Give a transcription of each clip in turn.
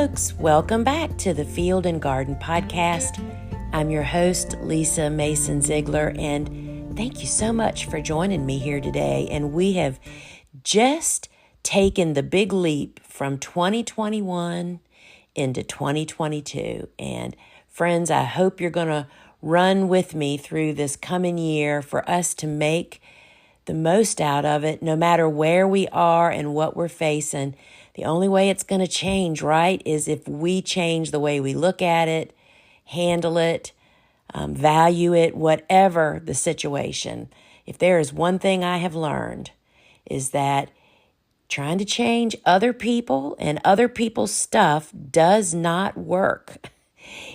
folks. Welcome back to the Field and Garden Podcast. I'm your host, Lisa Mason Ziegler, and thank you so much for joining me here today. And we have just taken the big leap from 2021 into 2022. And friends, I hope you're going to run with me through this coming year for us to make the most out of it, no matter where we are and what we're facing. The only way it's going to change, right, is if we change the way we look at it, handle it, value it, whatever the situation. If there is one thing I have learned, is that trying to change other people and other people's stuff does not work.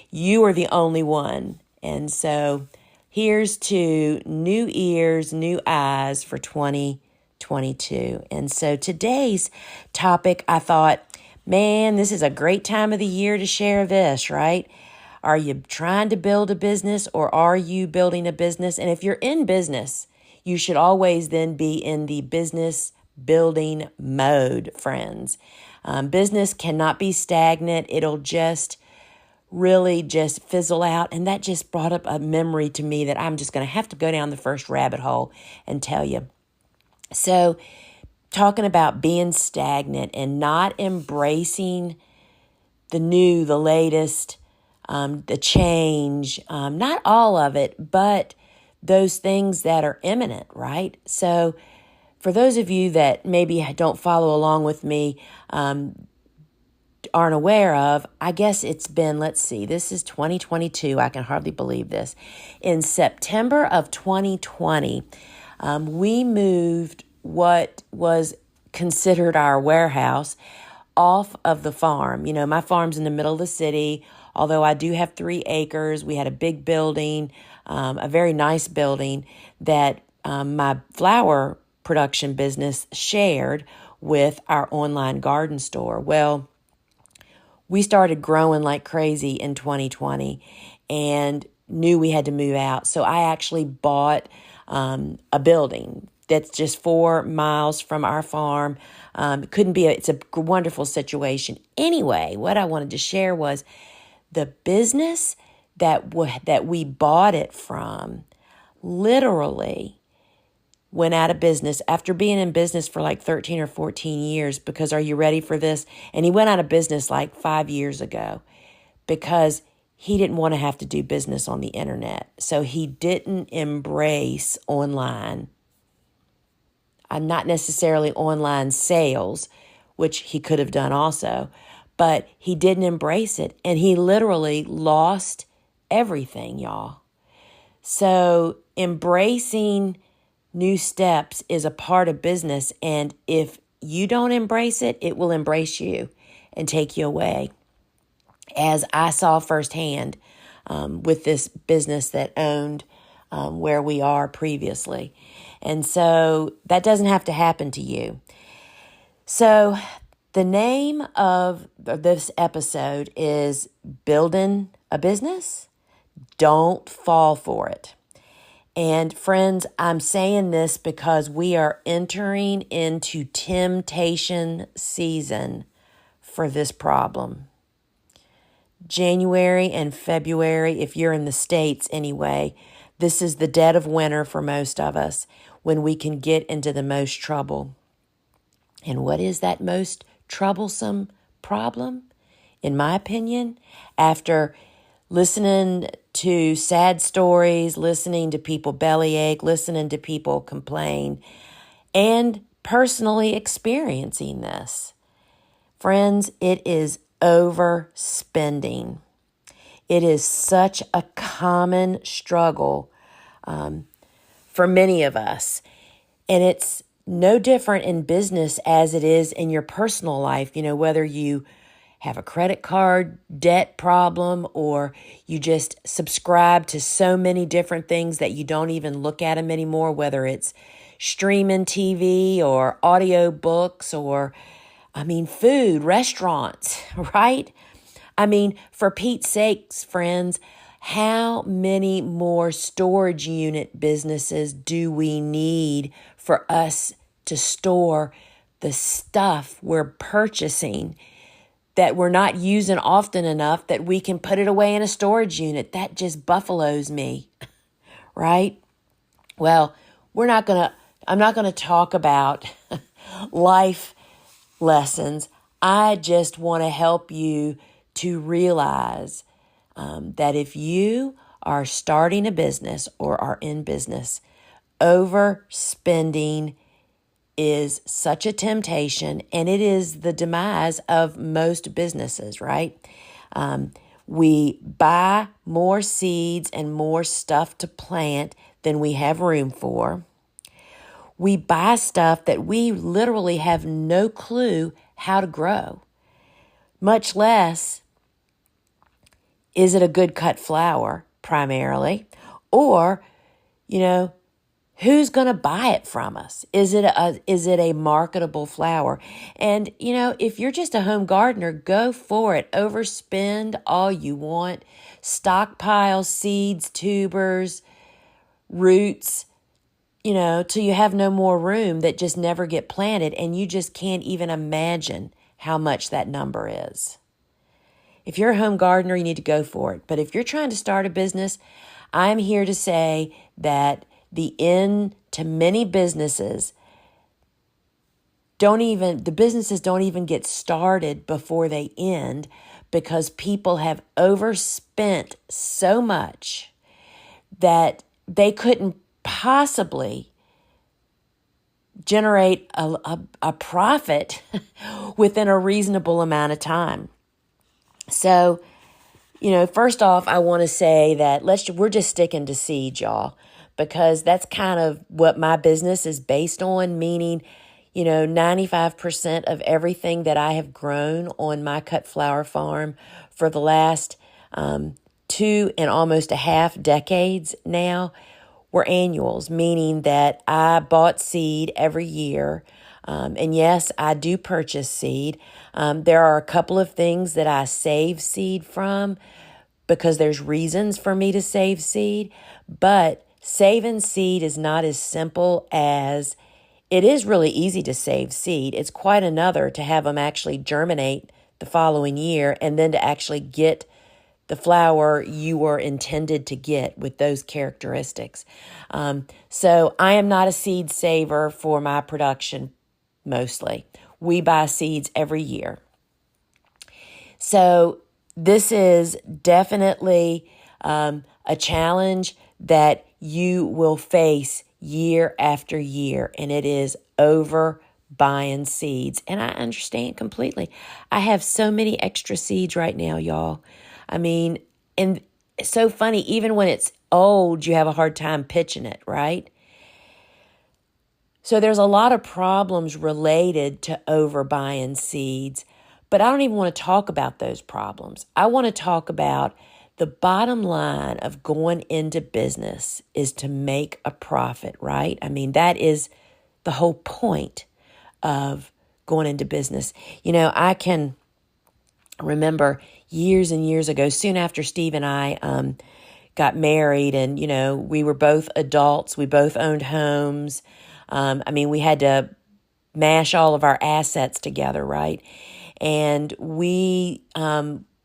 You are the only one. And so here's to new ears, new eyes for 2022. And so today's topic, I thought, man, this is a great time of the year to share this, right? Are you trying to build a business, or are you building a business? And if you're in business, you should always then be in the business building mode, friends. Business cannot be stagnant. It'll really just fizzle out. And that just brought up a memory to me that I'm just going to have to go down the first rabbit hole and tell you. So talking about being stagnant and not embracing the new, the latest, the change, not all of it, but those things that are imminent, right? So for those of you that maybe don't follow along with me, aren't aware of, I guess it's been, this is 2022. I can hardly believe this. In September of 2020, we moved what was considered our warehouse off of the farm. You know, my farm's in the middle of the city, although I do have 3 acres. We had a big building, a very nice building that my flower production business shared with our online garden store. Well, we started growing like crazy in 2020 and knew we had to move out. So I actually bought a building that's just 4 miles from our farm. It's a wonderful situation. Anyway, what I wanted to share was the business that we bought it from literally went out of business after being in business for like 13 or 14 years, because are you ready for this? And he went out of business like 5 years ago because he didn't want to have to do business on the internet. So he didn't embrace online. Not necessarily online sales, which he could have done also, but he didn't embrace it. And he literally lost everything, y'all. So embracing new steps is a part of business, and if you don't embrace it, it will embrace you and take you away. As I saw firsthand with this business that owned where we are previously. And so that doesn't have to happen to you. So the name of this episode is Building a Business. Don't fall for it. And friends, I'm saying this because we are entering into temptation season for this problem. January and February, if you're in the States anyway, this is the dead of winter for most of us, when we can get into the most trouble. And what is that most troublesome problem? In my opinion, after listening to sad stories, listening to people bellyache, listening to people complain, and personally experiencing this. Friends, it is overspending. It is such a common struggle for many of us. And it's no different in business as it is in your personal life. You know, whether you have a credit card debt problem, or you just subscribe to so many different things that you don't even look at them anymore, whether it's streaming TV or audio books or, food, restaurants, right? For Pete's sakes, friends, how many more storage unit businesses do we need for us to store the stuff we're purchasing that we're not using often enough that we can put it away in a storage unit. That just buffaloes me, right? Well, I'm not going to talk about life lessons. I just want to help you to realize that if you are starting a business or are in business, overspending is such a temptation, and it is the demise of most businesses, right? We buy more seeds and more stuff to plant than we have room for. We buy stuff that we literally have no clue how to grow, much less is it a good cut flower primarily, or, who's going to buy it from us? Is it a marketable flower? And, if you're just a home gardener, go for it. Overspend all you want. Stockpile seeds, tubers, roots, till you have no more room that just never get planted, and you just can't even imagine how much that number is. If you're a home gardener, you need to go for it. But if you're trying to start a business, I'm here to say that the end to many businesses the businesses don't even get started before they end, because people have overspent so much that they couldn't possibly generate a profit within a reasonable amount of time. So, first off, I want to say that we're just sticking to seed, y'all, because that's kind of what my business is based on, meaning, 95% of everything that I have grown on my cut flower farm for the last 2 and almost a half decades now were annuals, meaning that I bought seed every year. And yes, I do purchase seed. There are a couple of things that I save seed from because there's reasons for me to save seed. But saving seed is not as simple as it is. Really easy to save seed. It's quite another to have them actually germinate the following year and then to actually get the flower you were intended to get with those characteristics. So I am not a seed saver for my production mostly. We buy seeds every year. So this is definitely a challenge that you will face year after year, and it is over buying seeds. And I understand completely. I have so many extra seeds right now, y'all. I mean, and it's so funny, even when it's old, you have a hard time pitching it, right? So there's a lot of problems related to overbuying seeds, but I don't even want to talk about those problems. I want to talk about the bottom line of going into business is to make a profit, right? I mean, that is the whole point of going into business. I can remember years and years ago, soon after Steve and I got married, and, we were both adults. We both owned homes. We had to mash all of our assets together, right? And we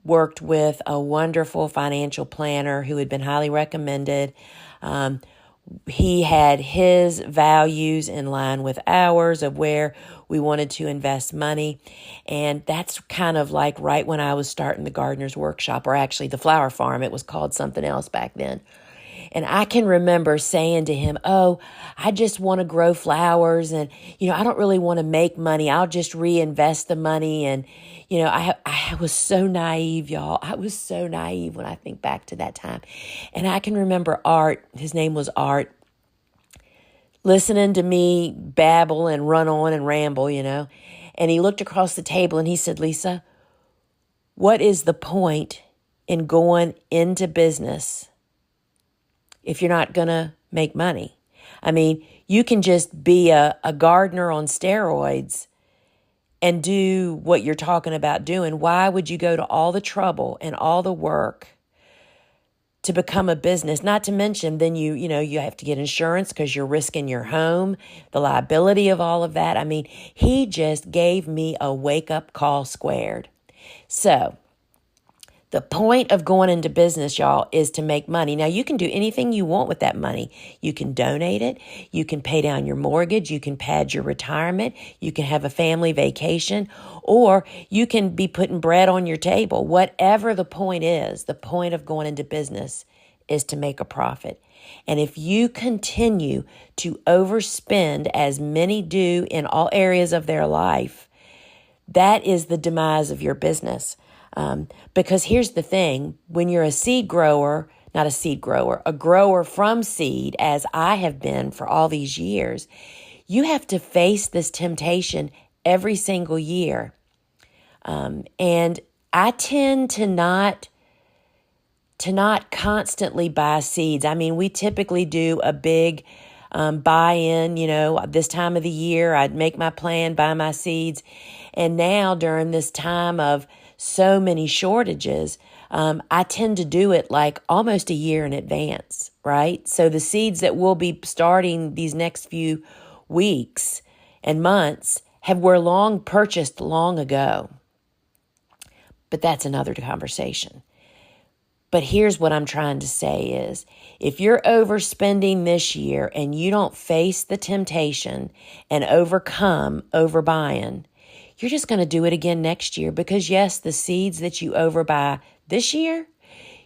worked with a wonderful financial planner who had been highly recommended. He had his values in line with ours of where we wanted to invest money. And that's kind of like right when I was starting the gardener's workshop, or actually the flower farm. It was called something else back then. And I can remember saying to him, I just want to grow flowers, and, I don't really want to make money. I'll just reinvest the money. And, I was so naive, y'all. I was so naive when I think back to that time. And I can remember Art, his name was Art, listening to me babble and run on and ramble, And he looked across the table and he said, Lisa, what is the point in going into business if you're not going to make money? I mean, you can just be a gardener on steroids and do what you're talking about doing. Why would you go to all the trouble and all the work to become a business? Not to mention, then you have to get insurance because you're risking your home, the liability of all of that. I mean, he just gave me a wake-up call squared. So the point of going into business, y'all, is to make money. Now, you can do anything you want with that money. You can donate it. You can pay down your mortgage. You can pad your retirement. You can have a family vacation, or you can be putting bread on your table. Whatever the point is, the point of going into business is to make a profit. And if you continue to overspend, as many do in all areas of their life, that is the demise of your business. Because here's the thing, when you're a seed grower, not a seed grower, a grower from seed, as I have been for all these years, you have to face this temptation every single year. And I tend to not constantly buy seeds. I mean, we typically do a big buy-in, this time of the year. I'd make my plan, buy my seeds. And now during this time of so many shortages, I tend to do it like almost a year in advance, right? So the seeds that we'll be starting these next few weeks and months were purchased long ago. But that's another conversation. But here's what I'm trying to say is, if you're overspending this year and you don't face the temptation and overcome overbuying, you're just going to do it again next year, because yes, the seeds that you overbuy this year,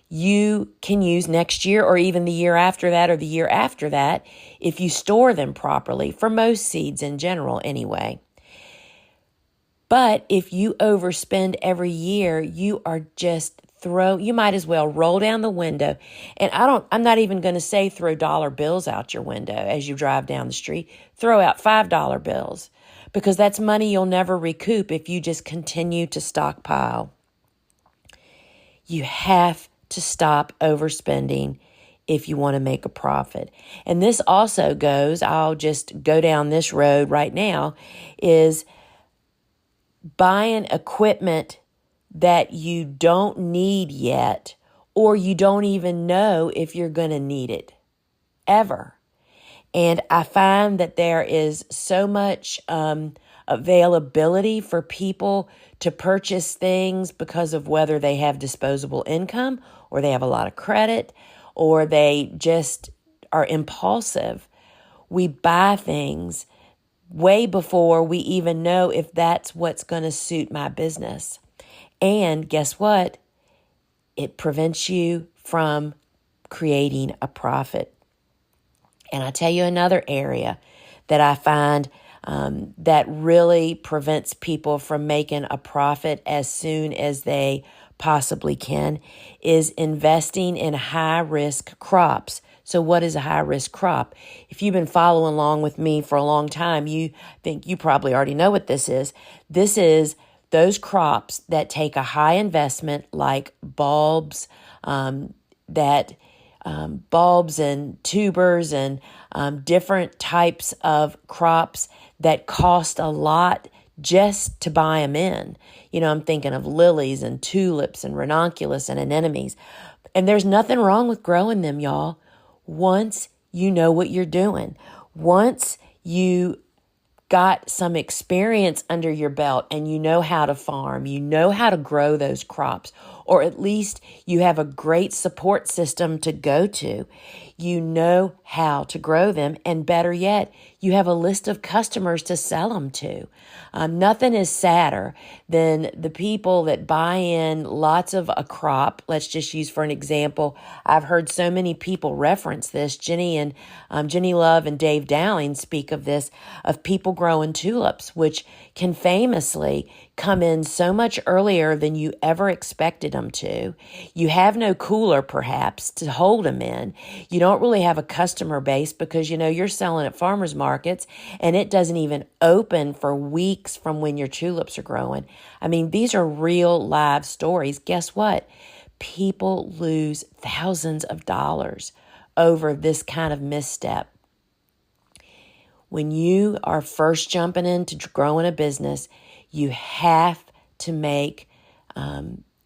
you can use next year or even the year after that or the year after that if you store them properly, for most seeds in general anyway. But if you overspend every year, you might as well roll down the window. And I'm not even going to say throw dollar bills out your window as you drive down the street. Throw out $5 bills, because that's money you'll never recoup if you just continue to stockpile. You have to stop overspending if you want to make a profit. And this also goes, I'll just go down this road right now, is buying equipment that you don't need yet, or you don't even know if you're going to need it ever. And I find that there is so much availability for people to purchase things because of whether they have disposable income, or they have a lot of credit, or they just are impulsive. We buy things way before we even know if that's what's going to suit my business. And guess what? It prevents you from creating a profit. And I tell you another area that I find that really prevents people from making a profit as soon as they possibly can is investing in high-risk crops. So what is a high-risk crop? If you've been following along with me for a long time, you think you probably already know what this is. This is those crops that take a high investment, like bulbs, bulbs and tubers and different types of crops that cost a lot just to buy them in. I'm thinking of lilies and tulips and ranunculus and anemones. And there's nothing wrong with growing them, y'all, once you know what you're doing. Once you got some experience under your belt and you know how to farm, you know how to grow those crops, or at least you have a great support system to go to. You know how to grow them, and better yet, you have a list of customers to sell them to. Nothing is sadder than the people that buy in lots of a crop. Let's just use for an example. I've heard so many people reference this. Jenny Love and Dave Dowling speak of this, of people growing tulips, which can famously come in so much earlier than you ever expected them to. You have no cooler, perhaps, to hold them in. You don't really have a customer base because, you're selling at farmers markets and it doesn't even open for weeks from when your tulips are growing. I mean, these are real live stories. Guess what? People lose thousands of dollars over this kind of misstep. When you are first jumping into growing a business, you have to make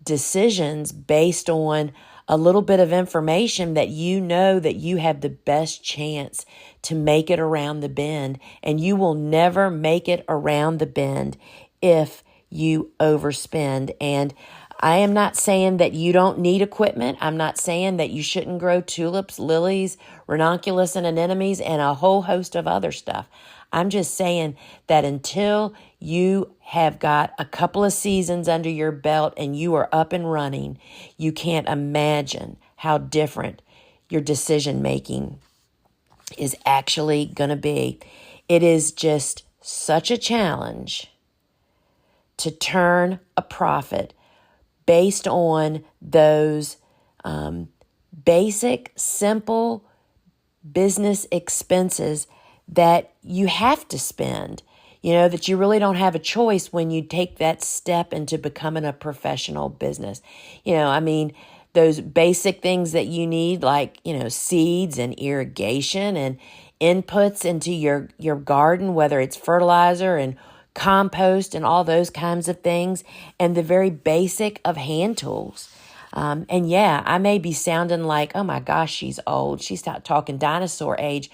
decisions based on a little bit of information that you know that you have the best chance to make it around the bend. And you will never make it around the bend if you overspend. And I am not saying that you don't need equipment. I'm not saying that you shouldn't grow tulips, lilies, ranunculus, and anemones, and a whole host of other stuff. I'm just saying that until you have got a couple of seasons under your belt and you are up and running, you can't imagine how different your decision making is actually going to be. It is just such a challenge to turn a profit based on those basic, simple business expenses that you have to spend, that you really don't have a choice when you take that step into becoming a professional business. Those basic things that you need, like, seeds and irrigation and inputs into your garden, whether it's fertilizer and compost and all those kinds of things, and the very basic of hand tools. And yeah, I may be sounding like, oh my gosh, she's old. She's talking dinosaur age.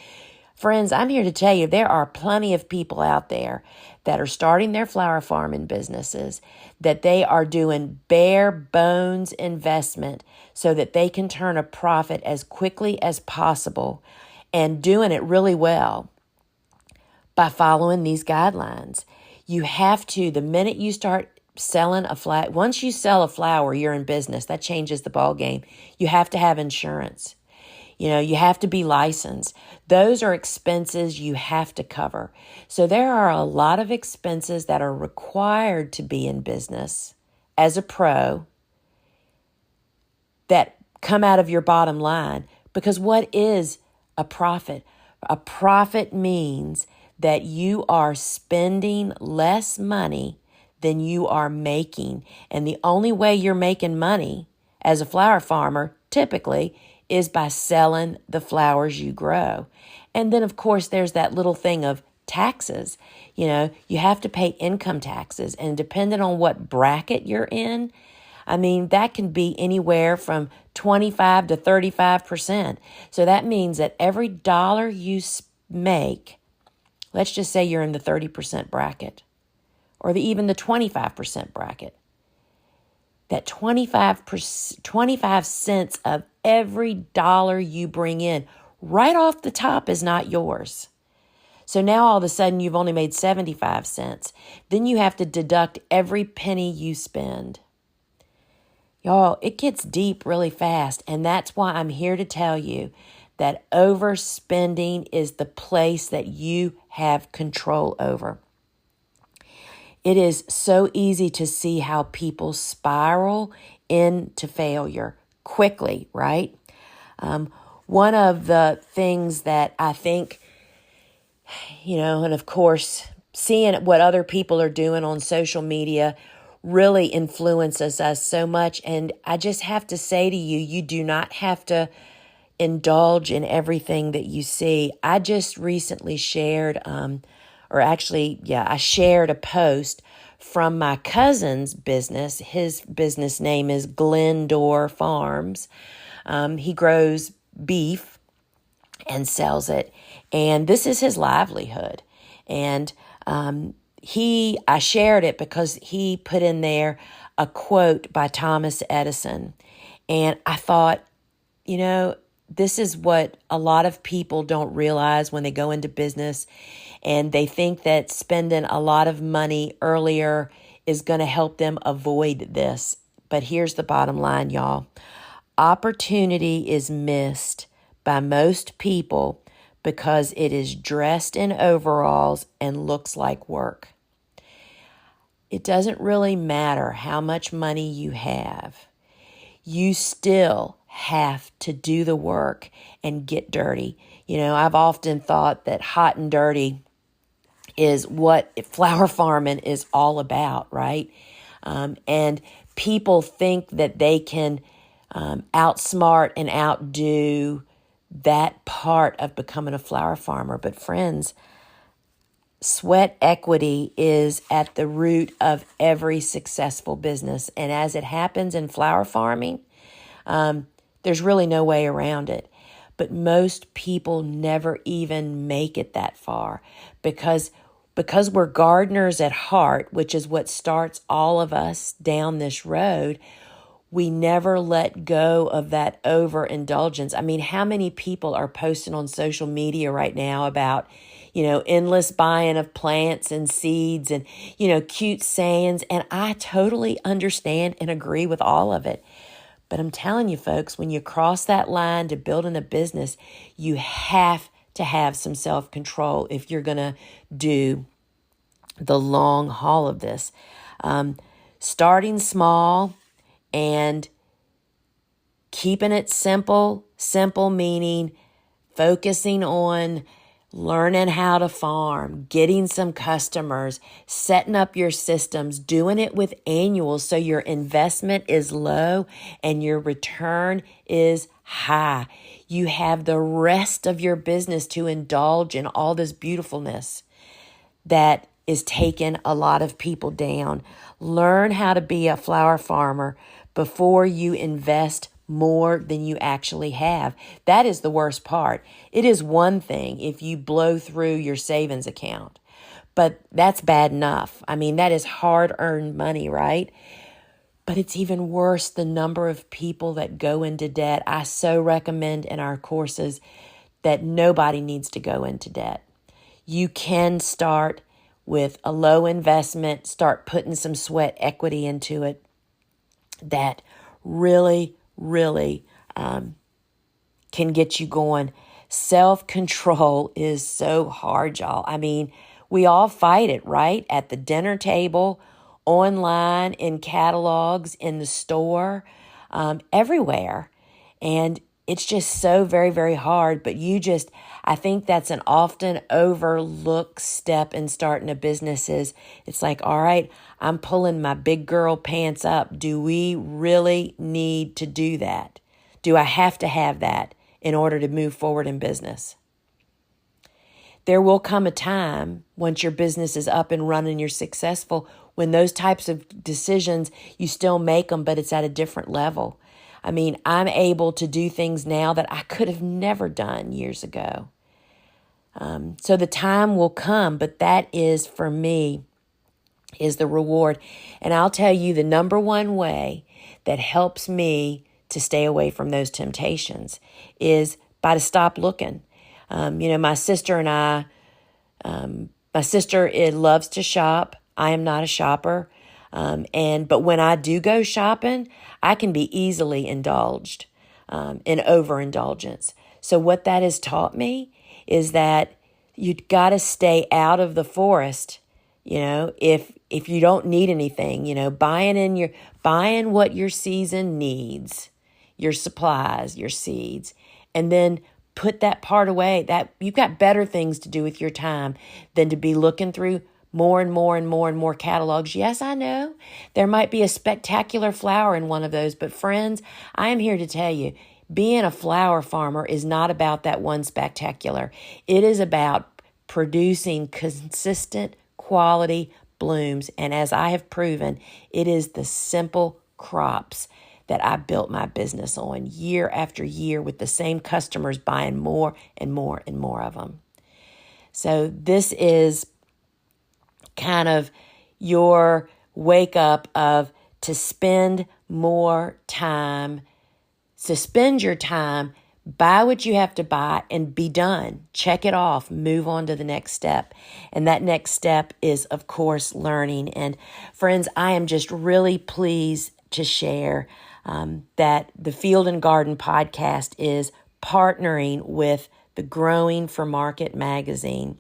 Friends, I'm here to tell you there are plenty of people out there that are starting their flower farming businesses, that they are doing bare bones investment so that they can turn a profit as quickly as possible, and doing it really well by following these guidelines. You have to, the minute you start selling a flower, once you sell a flower, you're in business. That changes the ball game. You have to have insurance. You have to be licensed. Those are expenses you have to cover. So there are a lot of expenses that are required to be in business as a pro that come out of your bottom line. Because what is a profit? A profit means that you are spending less money than you are making. And the only way you're making money as a flower farmer, typically, is by selling the flowers you grow. And then, of course, there's that little thing of taxes. You have to pay income taxes. And depending on what bracket you're in, that can be anywhere from 25 to 35%. So that means that every dollar you make, let's just say you're in the 30% bracket, or even the 25% bracket, that 25 cents of every dollar you bring in right off the top is not yours. So now all of a sudden you've only made 75 cents. Then you have to deduct every penny you spend. Y'all, it gets deep really fast. And that's why I'm here to tell you that overspending is the place that you have control over. It is so easy to see how people spiral into failure quickly, right? One of the things that I think, and of course, seeing what other people are doing on social media really influences us so much. And I just have to say to you, you do not have to indulge in everything that you see. I just recently shared, I shared a post from my cousin's business. His business name is Glendor Farms. He grows beef and sells it. And this is his livelihood. And I shared it because he put in there a quote by Thomas Edison. And I thought, this is what a lot of people don't realize when they go into business, and they think that spending a lot of money earlier is going to help them avoid this. But here's the bottom line, y'all. Opportunity is missed by most people because it is dressed in overalls and looks like work. It doesn't really matter how much money you have. You still have to do the work and get dirty. I've often thought that hot and dirty is what flower farming is all about, right? And people think that they can outsmart and outdo that part of becoming a flower farmer. But friends, sweat equity is at the root of every successful business. And as it happens in flower farming, there's really no way around it. But most people never even make it that far because because we're gardeners at heart, which is what starts all of us down this road, we never let go of that overindulgence. I mean, how many people are posting on social media right now about, endless buying of plants and seeds and, cute sayings. And I totally understand and agree with all of it. But I'm telling you, folks, when you cross that line to building a business, you have to have some self-control if you're going to do the long haul of this. Starting small and keeping it simple, simple meaning focusing on learning how to farm, getting some customers, setting up your systems, doing it with annuals so your investment is low and your return is high. You have the rest of your business to indulge in all this beautifulness that is taking a lot of people down. Learn how to be a flower farmer before you invest more than you actually have. That is the worst part. It is one thing if you blow through your savings account, but that's bad enough. I mean, that is hard-earned money, right? But it's even worse the number of people that go into debt. I so recommend in our courses that nobody needs to go into debt. You can start with a low investment, start putting some sweat equity into it that really can get you going. Self-control is so hard, y'all. I mean, we all fight it, right? At the dinner table, online, in catalogs, in the store, everywhere. And it's just so very hard. But I think that's an often overlooked step in starting a business is it's like, all right, I'm pulling my big girl pants up. Do we really need to do that? Do I have to have that in order to move forward in business? There will come a time once your business is up and running, you're successful, when those types of decisions, you still make them, but it's at a different level. I mean, I'm able to do things now that I could have never done years ago. So the time will come, but that is, for me, is the reward. And I'll tell you the number one way that helps me to stay away from those temptations is by to stop looking. My sister and I, my sister loves to shop. I am not a shopper. But when I do go shopping, I can be easily indulged in overindulgence. So what that has taught me is that you got to stay out of the forest. If you don't need anything, buying what your season needs, your supplies, your seeds, and then put that part away. That you've got better things to do with your time than to be looking through more and more catalogs. Yes, I know there might be a spectacular flower in one of those, but friends, I am here to tell you, being a flower farmer is not about that one spectacular. It is about producing consistent quality blooms. And as I have proven, it is the simple crops that I built my business on year after year with the same customers buying more and more and more of them. So this is kind of your wake up of to spend more time, to spend your time, buy what you have to buy and be done. Check it off, move on to the next step. And that next step is, of course, learning. And friends, I am just really pleased to share that the Field and Garden podcast is partnering with the Growing for Market magazine.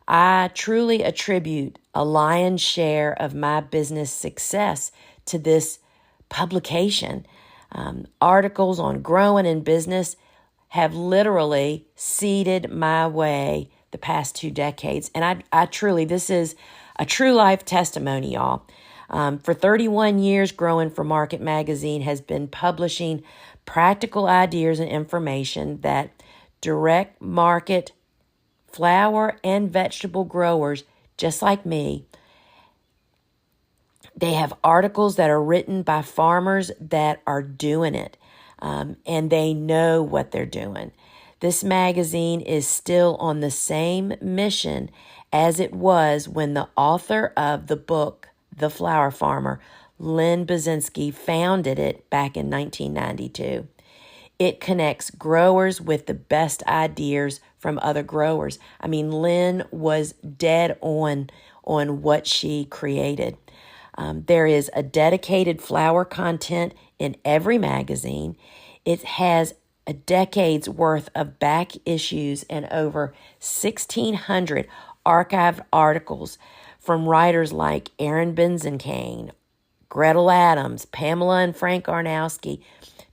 I truly attribute a lion's share of my business success to this publication. Articles on growing in business have literally seeded my way the past 2 decades. And I truly, this is a true life testimony, y'all. For 31 years, Growing for Market magazine has been publishing practical ideas and information that direct market flower and vegetable growers, just like me. They have articles that are written by farmers that are doing it, and they know what they're doing. This magazine is still on the same mission as it was when the author of the book, The Flower Farmer, Lynn Basinski, founded it back in 1992. It connects growers with the best ideas from other growers. I mean, Lynn was dead on what she created. There is a dedicated flower content in every magazine. It has a decade's worth of back issues and over 1,600 archived articles from writers like Aaron Benzenkane, Gretel Adams, Pamela and Frank Arnowski,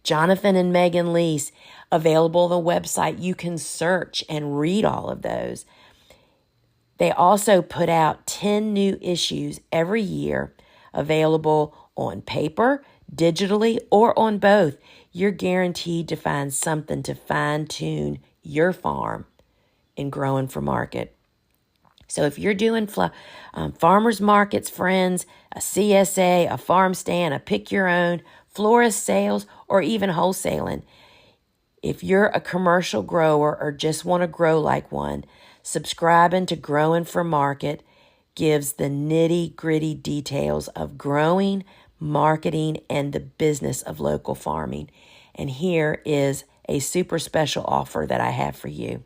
Jonathan and Megan Leese, available on the website. You can search and read all of those. They also put out 10 new issues every year, available on paper, digitally, or on both. You're guaranteed to find something to fine-tune your farm in growing for market. So if you're doing farmers markets, friends, a CSA, a farm stand, a pick your own, florist sales, or even wholesaling, if you're a commercial grower or just want to grow like one, subscribing to Growing for Market gives the nitty-gritty details of growing, marketing, and the business of local farming. And here is a super special offer that I have for you.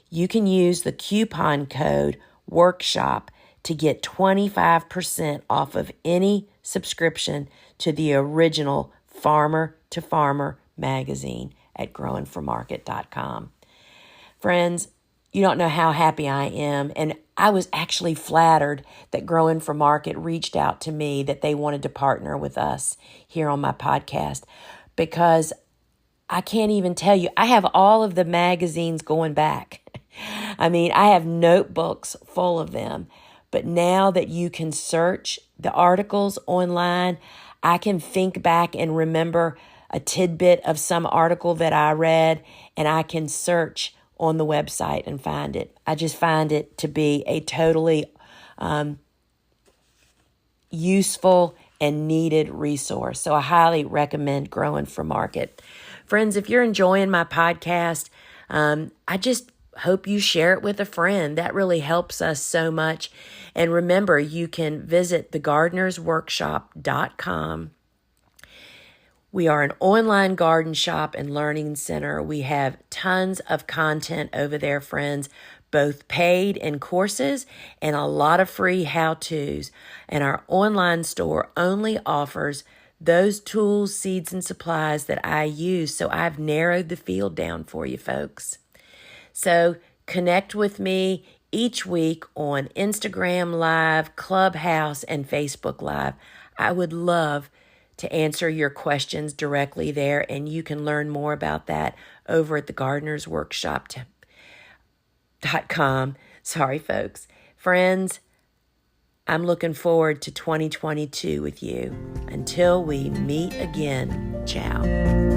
You can use the coupon code WORKSHOP to get 25% off of any subscription to the original Farmer to Farmer magazine at growingformarket.com. Friends, you don't know how happy I am, and I was actually flattered that Growing for Market reached out to me, that they wanted to partner with us here on my podcast, because I can't even tell you, I have all of the magazines going back. I mean, I have notebooks full of them, but now that you can search the articles online, I can think back and remember a tidbit of some article that I read, and I can search on the website and find it. I just find it to be a totally useful and needed resource. So I highly recommend Growing for Market. Friends, if you're enjoying my podcast, I just hope you share it with a friend. That really helps us so much. And remember, you can visit thegardenersworkshop.com. We are an online garden shop and learning center. We have tons of content over there, friends, both paid and courses and a lot of free how-tos. And our online store only offers those tools, seeds, and supplies that I use. So I've narrowed the field down for you folks. So connect with me each week on Instagram Live, Clubhouse, and Facebook Live. I would love to answer your questions directly there, and you can learn more about that over at thegardenersworkshop.com. Sorry, folks. Friends, I'm looking forward to 2022 with you. Until we meet again, ciao.